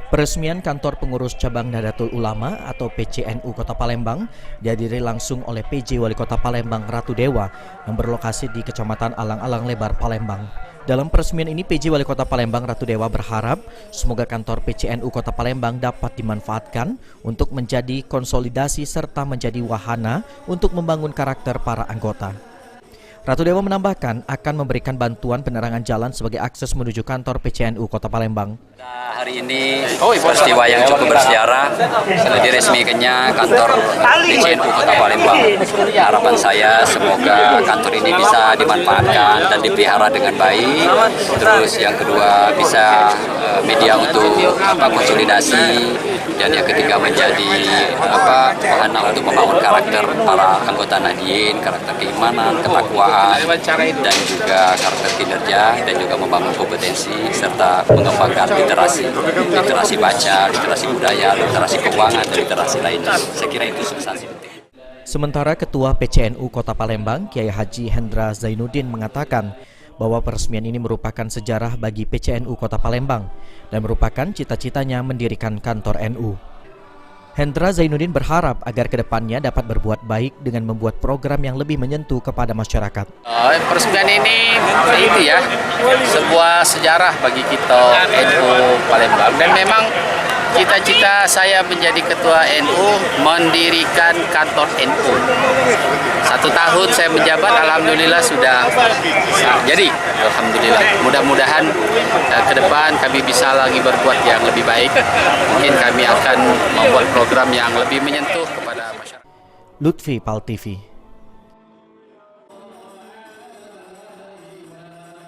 Peresmian kantor pengurus cabang Nahdlatul Ulama atau PCNU Kota Palembang dihadiri langsung oleh PJ Wali Kota Palembang Ratu Dewa yang berlokasi di Kecamatan Alang-Alang Lebar, Palembang. Dalam peresmian ini, PJ Wali Kota Palembang Ratu Dewa berharap semoga kantor PCNU Kota Palembang dapat dimanfaatkan untuk menjadi konsolidasi serta menjadi wahana untuk membangun karakter para anggota. Ratu Dewa menambahkan akan memberikan bantuan penerangan jalan sebagai akses menuju kantor PCNU Kota Palembang. Hari ini peristiwa yang cukup bersejarah, diresmikannya kantor PCNU Kota Palembang. Harapan saya semoga kantor ini bisa dimanfaatkan dan dipelihara dengan baik. Terus yang kedua bisa media untuk konsolidasi, dan yang ketiga menjadi wahana untuk membangun karakter para anggota Nahdien, karakter keimanan, ketakwaan, dan juga karakter kinerja, dan juga membangun kompetensi serta mengembangkan literasi baca, literasi budaya, literasi keuangan, dan literasi lainnya. Saya kira itu substansi penting. Sementara Ketua PCNU Kota Palembang, Kiai Haji Hendra Zainuddin mengatakan bahwa peresmian ini merupakan sejarah bagi PCNU Kota Palembang dan merupakan cita-citanya mendirikan kantor NU. Hendra Zainuddin berharap agar kedepannya dapat berbuat baik dengan membuat program yang lebih menyentuh kepada masyarakat. Peresmian ini itu ya sebuah sejarah bagi kita NU Palembang, dan memang cita-cita saya menjadi ketua NU mendirikan kantor NU. 1 tahun saya menjabat, alhamdulillah sudah jadi. Alhamdulillah. Mudah-mudahan ke depan kami bisa lagi berbuat yang lebih baik. Mungkin kami akan membuat program yang lebih menyentuh kepada masyarakat. Lutfi, PAL TV.